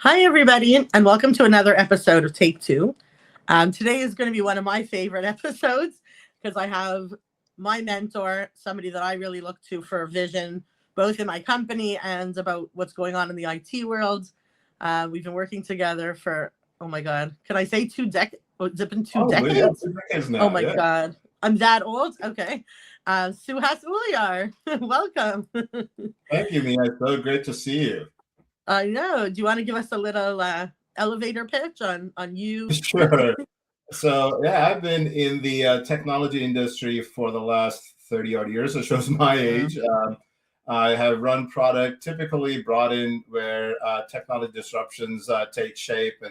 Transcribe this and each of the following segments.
Hi, everybody, and welcome to another episode of Take Two. Today is going to be one of my favorite episodes because I have my mentor, somebody that I really look to for vision, both in my company and about what's going on in the IT world. We've been working together for, oh my God, can I say 2 decades? Oh, has it been two Oh, yeah, decades? 2 decades Oh now. my Yeah. God, I'm that old? Okay. Suhas Uliyar, welcome. Thank you, Mia. It's so great to see you. I know. Do you want to give us a little elevator pitch on you? Sure. So, yeah, I've been in the technology industry for the last 30 odd years. It shows my Wow. age. I have run product typically brought in where technology disruptions take shape,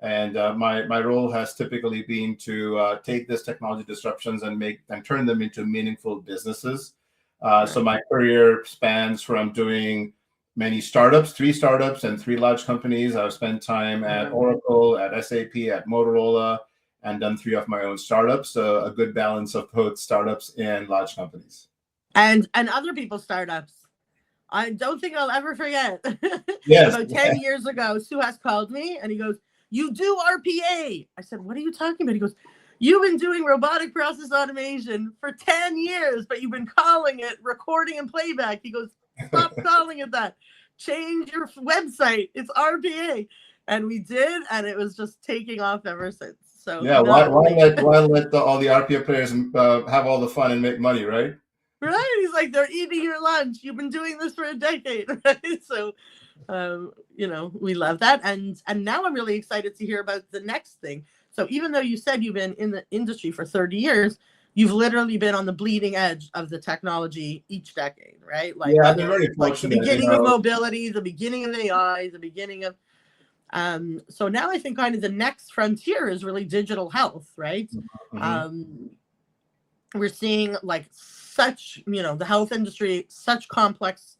and my role has typically been to take these technology disruptions and make and turn them into meaningful businesses. So Right. my career spans from doing many startups, 3 startups and 3 large companies. I've spent time at Wow. Oracle, at SAP, at Motorola, and done 3 of my own startups. So a good balance of both startups and large companies. And other people's startups. I don't think I'll ever forget. Yes. About 10 years ago, Suhas called me and he goes, "You do RPA." I said, "What are you talking about?" He goes, "You've been doing robotic process automation for 10 years, but you've been calling it recording and playback." He goes, "Stop calling it that. Change your website. It's RPA." And we did, and it was just taking off ever since. So Yeah. Why, not why only let why let all the RPA players have all the fun and make money, right? right, he's like, "They're eating your lunch. You've been doing this for a decade." Right? So we love that, and now I'm really excited to hear about the next thing. So even though you said you've been in the industry for 30 years, you've literally been on the bleeding edge of the technology each decade, right? Like Yeah, I've been whether very it's like the fortunate. beginning of mobility, the beginning of AI, the beginning of so now I think kind of the next frontier is really digital health, right? Mhm. um we're seeing like such, the health industry, such complex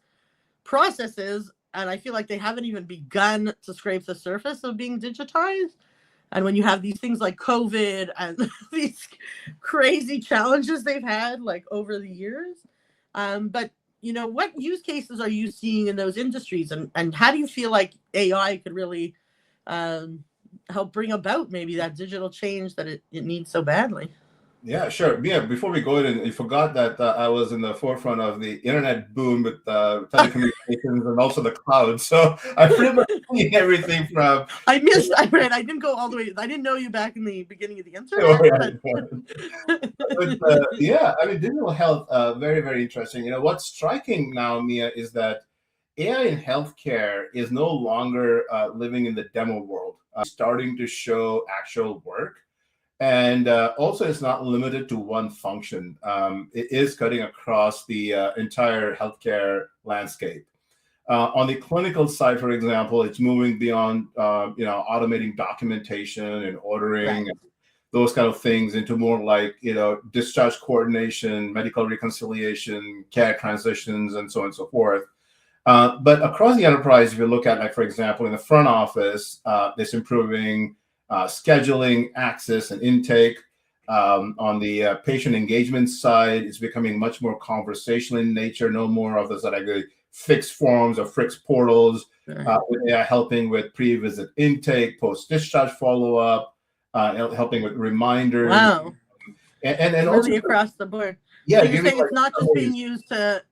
processes, and I feel like they haven't even begun to scrape the surface of being digitized. And when you have these things like COVID and these crazy challenges they've had like over the years, but what use cases are you seeing in those industries, and how do you feel like AI could really um, help bring about maybe that digital change that it needs so badly? Yeah, sure. Yeah, before we go in, you forgot that I was in the forefront of the internet boom with telecommunications and also the cloud. So I pretty much seen everything from. I didn't go all the way. I didn't know you back in the beginning of the Oh, internet, yeah, but but yeah, I mean, digital health, very, very interesting. What's striking now, Mia, is that AI in healthcare is no longer living in the demo world, starting to show actual work. And also, it's not limited to one function. It is cutting across the entire healthcare landscape. On the clinical side, for example, it's moving beyond, automating documentation and ordering, right. those kind of things, into more like, discharge coordination, medical reconciliation, care transitions, and so on and so forth. But across the enterprise, if you look at, like, for example, in the front office, it's improving scheduling, access, and intake. On the patient engagement side, it's becoming much more conversational in nature, no more of those like fixed forms or fixed portals, Right. with AI helping with pre-visit intake, post-discharge follow-up, helping with reminders, Wow. and also, Really across the board. So yeah, you're giving saying like summaries.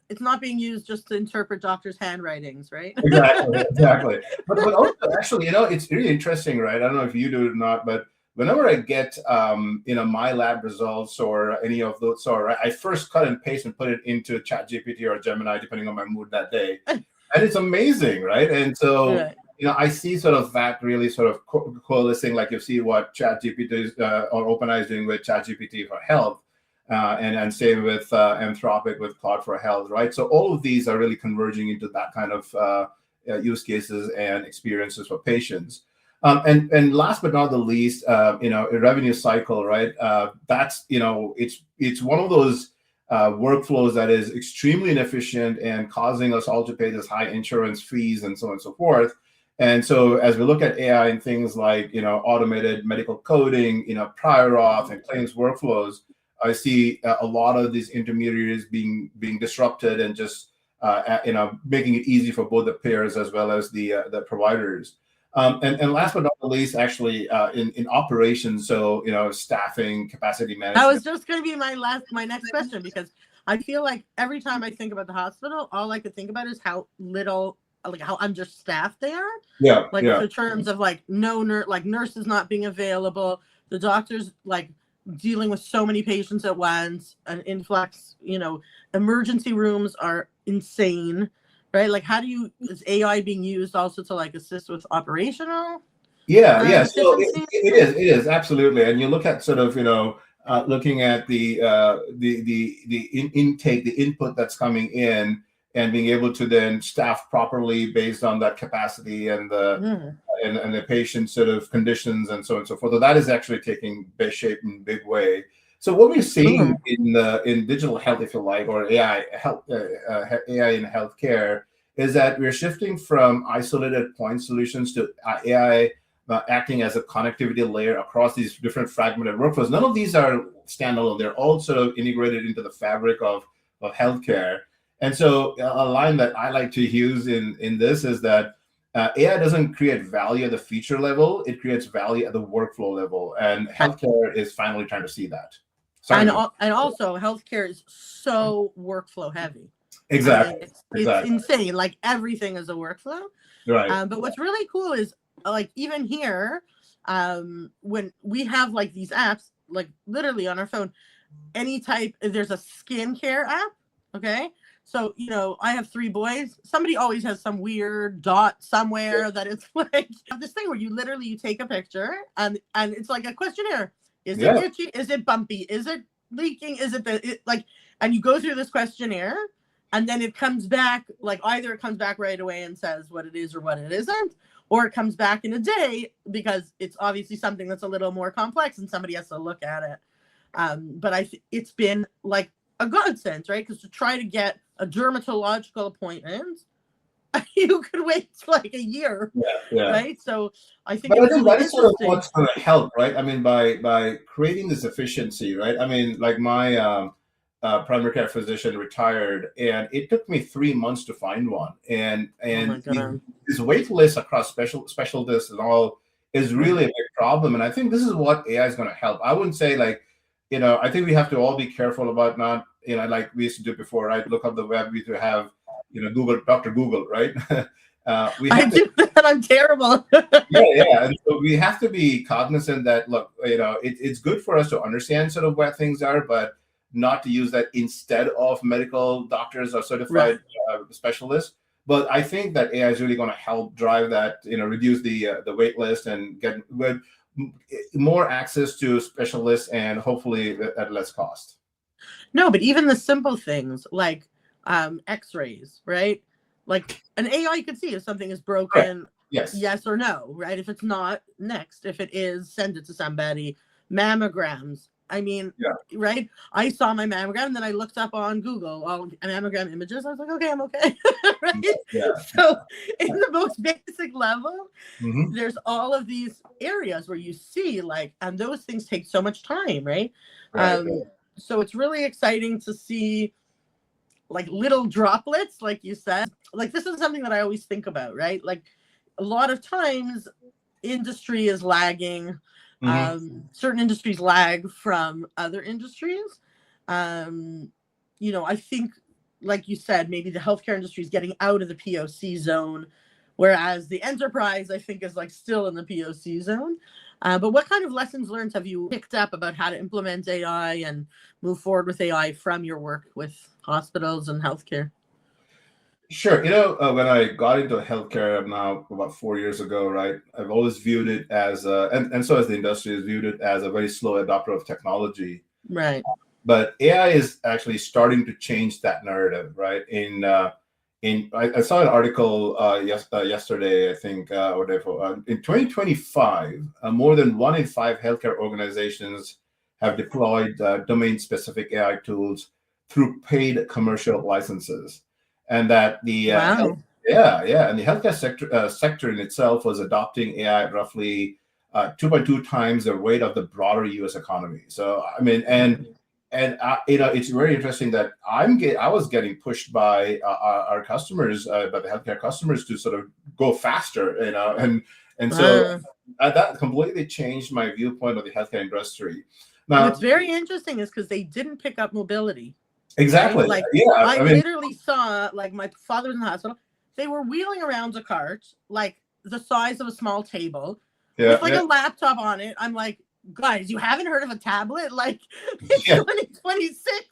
it's not being used just to interpret doctors' handwritings, right? Exactly, exactly. But also, actually, it's really interesting, right? I don't know if you do it or not, but whenever I get my lab results or any of those, or I first cut and paste and put it into ChatGPT or Gemini, depending on my mood that day, and it's amazing, right? And so, Right. I see sort of that really sort of coalescing, like you see what ChatGPT is, or OpenAI is doing with ChatGPT for health, and same with Anthropic with Cloud for Health, right? So all of these are really converging into that kind of use cases and experiences for patients. And last but not the least, a revenue cycle, right? That's it's one of those workflows that is extremely inefficient and causing us all to pay this high insurance fees and so on and so forth. And so as we look at AI and things like automated medical coding, prior auth and claims workflows, I see a lot of these intermediaries being disrupted and just making it easy for both the payers as well as the providers. And last but not least, actually, in operations, so staffing, capacity That management. was just going to be my next question, because I feel like every time I think about the hospital, all I could think about is how little, like how understaffed they are. Yeah, Like yeah. in terms of like nurses not being available, the doctors like dealing with so many patients at once, an influx. Emergency rooms are insane, right? Like, is AI being used also to like assist with operational? Yeah. So efficiency? it is absolutely. And you look at sort of looking at the intake, the input that's coming in, and being able to then staff properly based on that capacity and the patient sort of conditions and so on and so forth. So that is actually taking big shape in a big way. So what we're seeing in digital health, if you like, or AI AI in healthcare, is that we're shifting from isolated point solutions to AI acting as a connectivity layer across these different fragmented workflows. None of these are standalone. They're all sort of integrated into the fabric of healthcare. And so a line that I like to use in this is that AI doesn't create value at the feature level. It creates value at the workflow level. And healthcare is finally trying to see that. And also healthcare is so workflow heavy. Exactly. I mean, it's insane. Like everything is a workflow. Right. But what's really cool is like even here, when we have like these apps, like literally on our phone, there's a skincare app. Okay. So, I have 3 boys. Somebody always has some weird dot somewhere that it's like this thing where you take a picture and it's like a questionnaire. Is it itchy? Is it bumpy? Is it leaking? Is it and you go through this questionnaire, and then it comes back, like either it comes back right away and says what it is or what it isn't, or it comes back in a day because it's obviously something that's a little more complex and somebody has to look at it. But it's been like a godsend, right? Because to try to get a dermatological appointment, you could wait like a year, right? So I think but it's really that is sort of interesting. what's going to help, right? I mean, by creating this efficiency, right? I mean, like my primary care physician retired, and it took me 3 months to find one, and this wait list across specialists and all is really a big problem. And I think this is what AI is going to help. I wouldn't say like, I think we have to all be careful about not, like we used to do before, right? Look up the web, we to have, Google, Dr. Google, right? Do that. I'm terrible. yeah. And so we have to be cognizant that, look, it's good for us to understand sort of where things are, but not to use that instead of medical doctors or certified specialists. But I think that AI is really going to help drive that, reduce the wait list and get more access to specialists, and hopefully at less cost. No, but even the simple things like x-rays, right? Like an AI could see if something is broken, yes or no, right? If it's not, next. If it is, send it to somebody. Mammograms. I mean, right? I saw my mammogram, and then I looked up on Google all mammogram images. I was like, okay, I'm okay. Right? So in the most basic level, there's all of these areas where you see and those things take so much time, right? So it's really exciting to see like little droplets, like you said. Like this is something that I always think about, right? Like a lot of times industry is lagging. Certain industries lag from other industries. I think, like you said, maybe the healthcare industry is getting out of the POC zone, whereas the enterprise, I think, is like still in the POC zone. But what kind of lessons learned have you picked up about how to implement AI and move forward with AI from your work with hospitals and healthcare? Sure. When I got into healthcare now about 4 years ago, right, I've always viewed it as, and so as the industry has viewed it as a very slow adopter of technology. Right. But AI is actually starting to change that narrative, right? I saw an article yesterday, I think, in 2025, more than 1 in 5 healthcare organizations have deployed domain-specific AI tools through paid commercial licenses, and that the and the healthcare sector in itself was adopting AI at roughly 2.2 times the rate of the broader U.S. economy. So I mean, and it's very interesting that I was getting pushed by our customers, by the healthcare customers, to sort of go faster, And so that completely changed my viewpoint of the healthcare industry. Now, what's very interesting is because they didn't pick up mobility. exactly. Right? Like, yeah, I literally saw, like, my father was in the hospital. They were wheeling around a cart, like the size of a small table, with like a laptop on it. I'm like, guys, you haven't heard of a tablet? Like, it's 2026.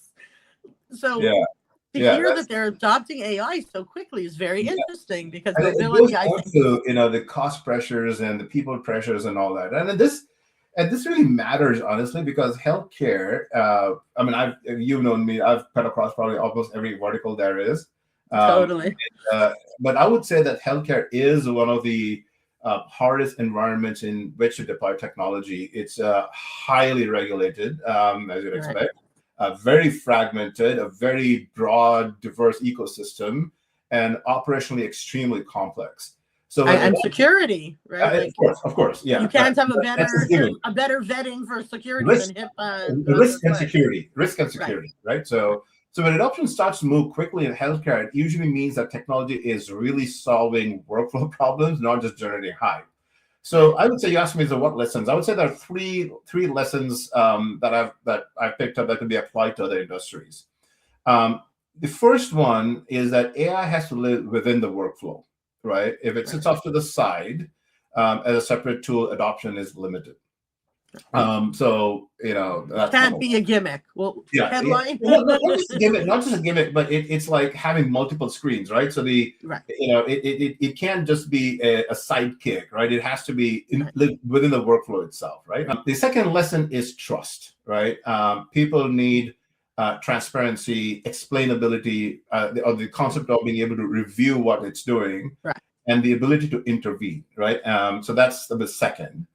So to hear that they're adopting AI so quickly is very interesting, because and mobility, it goes down to, the cost pressures and the people pressures and all that. And this really matters, honestly, because healthcare, I mean, you've known me, I've cut across probably almost every vertical there is. Totally. But I would say that healthcare is one of the hardest environments in which to deploy technology. It's highly regulated, as you'd expect, very fragmented, a very broad, diverse ecosystem, and operationally extremely complex. So and security, right? Like, of course, yeah. You can't have a better vetting for security than HIPAA. Risk and security, right? So when adoption starts to move quickly in healthcare, it usually means that technology is really solving workflow problems, not just generating hype. So I would say, you asked me, so what lessons? I would say there are three lessons that I've picked up that can be applied to other industries. The first one is that AI has to live within the workflow, right? If it sits off to the side as a separate tool, adoption is limited. So that can't be a gimmick. Well, headline. Well, not just a gimmick, but it's like having multiple screens, right? So it can't just be a sidekick, right? It has to be within the workflow itself, right? The second lesson is trust, right? People need transparency, explainability, or the concept of being able to review what it's doing, and the ability to intervene, right? So that's the second.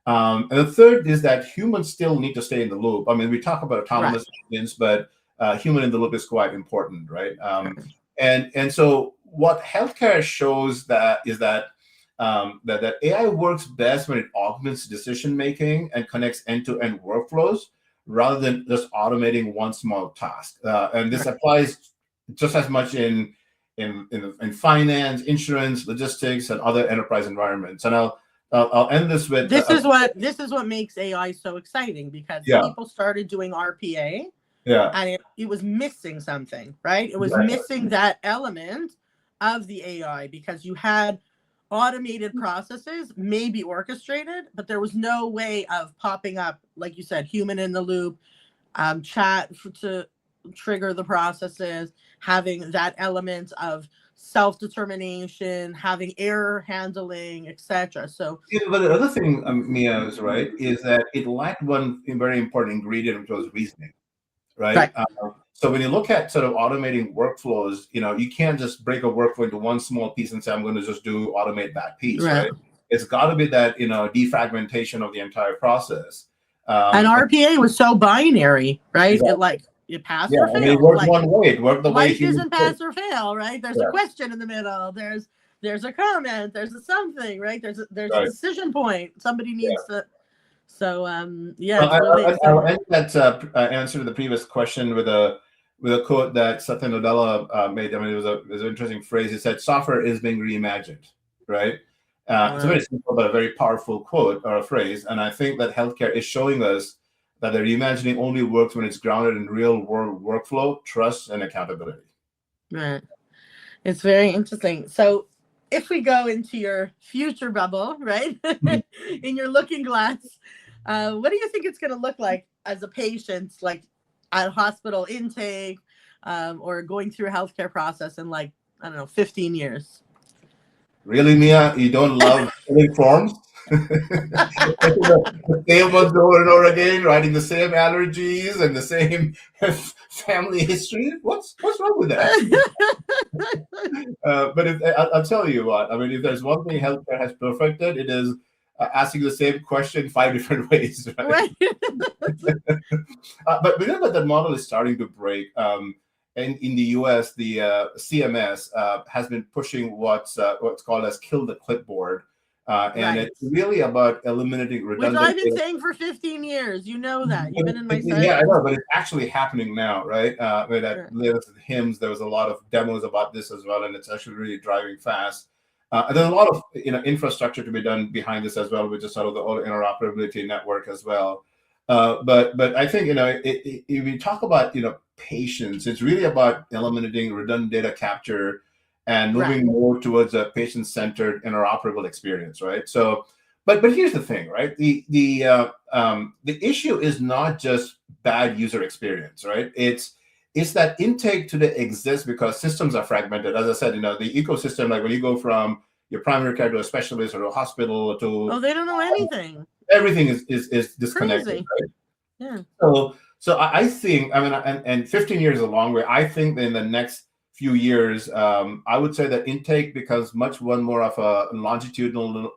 And the third is that humans still need to stay in the loop. I mean, we talk about autonomous agents, but human in the loop is quite important, right? And so what healthcare shows is that AI works best when it augments decision making and connects end-to-end workflows rather than just automating one small task. And this applies just as much in finance, insurance, logistics, and other enterprise environments. And I'll end this with this is what makes AI so exciting, because people started doing RPA, and it was missing something, right? It was missing that element of the AI, because you had automated processes, maybe orchestrated, but there was no way of popping up, like you said, human in the loop, chat to trigger the processes, having that element of self-determination, having error handling, etc. So, but the other thing, Mia, is right, is that it lacked one very important ingredient, which was reasoning, right? So when you look at sort of automating workflows, you can't just break a workflow into one small piece and say, I'm going to just automate that piece, right? It's got to be that defragmentation of the entire process. And RPA was so binary, right? It passed or failed. It worked one way. It worked the way life isn't pass or fail, right? There's a question in the middle. There's a comment. There's a something, right? There's a decision point. Somebody needs to. So I'll end that answer to the previous question with a quote that Satya Nadella made. I mean, it was an interesting phrase. He said, "Software is being reimagined," right? It's a very simple but a very powerful quote or a phrase. And I think that healthcare is showing us that the reimagining only works when it's grounded in real world workflow, trust, and accountability. Right. It's very interesting. So if we go into your future bubble, right, in your looking glass, what do you think it's going to look like as a patient, like at hospital intake, or going through a healthcare process in, like, I don't know, 15 years? Really, Mia? You don't love filling forms? The same ones over and over again, writing the same allergies and the same family history. What's wrong with that? But I'll tell you what. I mean, if there's one thing healthcare has perfected, it is asking the same question 5 different ways, right? But remember, that model is starting to break. In the U.S., the CMS has been pushing what's called as kill the clipboard. And it's really about eliminating redundant. Which I've been saying for 15 years. You know that. You've been in my session. Yeah, I know, but it's actually happening now, right? With HIMSS, there was a lot of demos about this as well, and it's actually really driving fast. There's a lot of infrastructure to be done behind this as well, which is sort of the whole interoperability network as well. But I think if we talk about patients, it's really about eliminating redundant data capture and moving more towards a patient-centered interoperable experience, right? So, but here's the thing, right? The issue is not just bad user experience, right? It's that intake today exists because systems are fragmented. As I said, the ecosystem, like when you go from your primary care to a specialist or a hospital to they don't know anything. Everything is disconnected. Crazy. Right? Yeah. So I think, and 15 years is a long way. I think that in the next few years, I would say that intake becomes much more of a longitudinal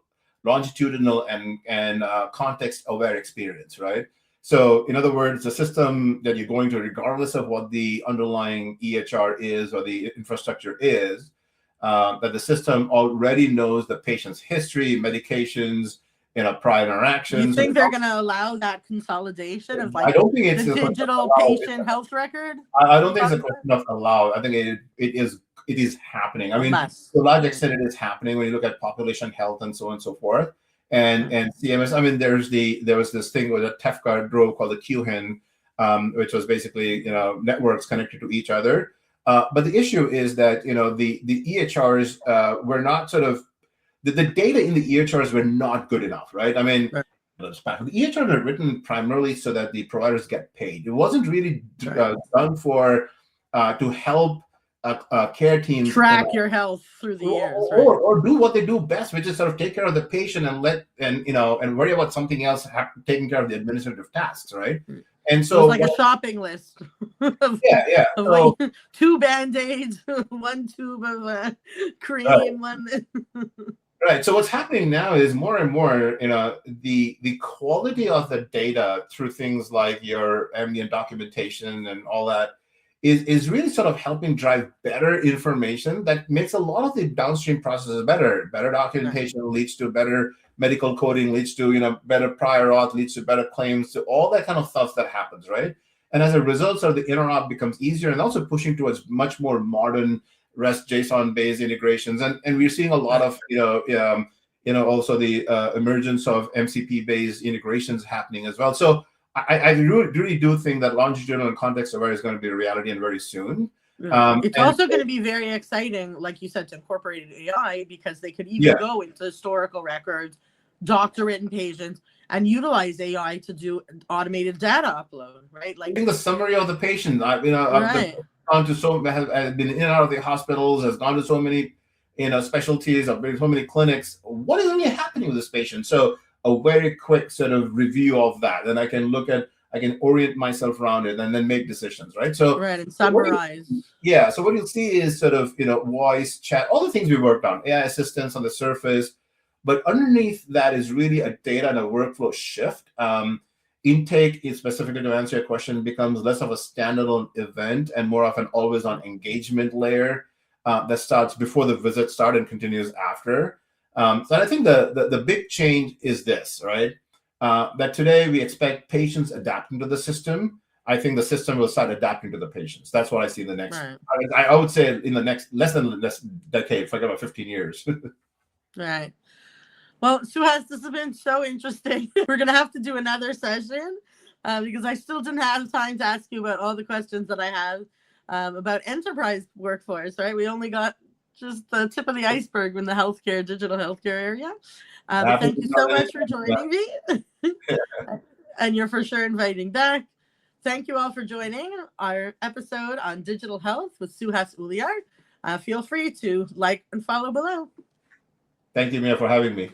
and context-aware experience, right? So, in other words, the system that you're going to, regardless of what the underlying EHR is or the infrastructure is, that the system already knows the patient's history, medications, prior interactions. You think they're going to allow that consolidation of I don't think it's the digital patient health record? I don't think it's a question of allow. I think it is happening. I mean, to a large extent, it is happening when you look at population health and so on and so forth. And CMS, I mean, there was this thing with a TEFCA drove called the QHIN, which was basically networks connected to each other. But the issue is that the EHRs were not sort of the data in the EHRs were not good enough, right? I mean, the EHRs are written primarily so that the providers get paid. It wasn't really done for to help care teams track your health through the years, or do what they do best, which is sort of take care of the patient and worry about something else, taking care of the administrative tasks, right? And so it's like a shopping list. So, 2 Band-Aids, 1 tube of cream, one. Right. So what's happening now is more and more, the quality of the data through things like your ambient documentation and all that is really sort of helping drive better information that makes a lot of the downstream processes better. Better documentation leads to better medical coding, leads to better prior auth, leads to better claims, to all that kind of stuff that happens, right? And as a result, sort of the interop becomes easier and also pushing towards much more modern REST JSON-based integrations, and we're seeing a lot of also the emergence of MCP-based integrations happening as well. So I really do think that longitudinal and context-aware is going to be a reality and very soon. It's also going to be very exciting, like you said, to incorporate AI, because they could even go into historical records, doctor-written patients, and utilize AI to do automated data upload, right? Like the summary of the patient, have been in and out of the hospitals, has gone to so many specialties, have been to so many clinics. What is really happening with this patient? So a very quick sort of review of that, and I can orient myself around it and then make decisions, right? So and summarize. So what you'll see is sort of voice, chat, all the things we worked on, AI assistance on the surface, but underneath that is really a data and a workflow shift. Intake, is specifically to answer your question, becomes less of a standalone event and more of an always-on engagement layer that starts before the visits start and continues after. So I think the big change is this, right? That today we expect patients adapting to the system. I think the system will start adapting to the patients. That's what I see in the next. I would say in the next less than decade, like about 15 years. Right. Well, Suhas, this has been so interesting. We're going to have to do another session because I still didn't have time to ask you about all the questions that I have about enterprise workforce, right? We only got just the tip of the iceberg in the digital healthcare area. But thank you so much for joining me. And you're for sure inviting back. Thank you all for joining our episode on digital health with Suhas Uliyar. Feel free to like and follow below. Thank you, Mia, for having me.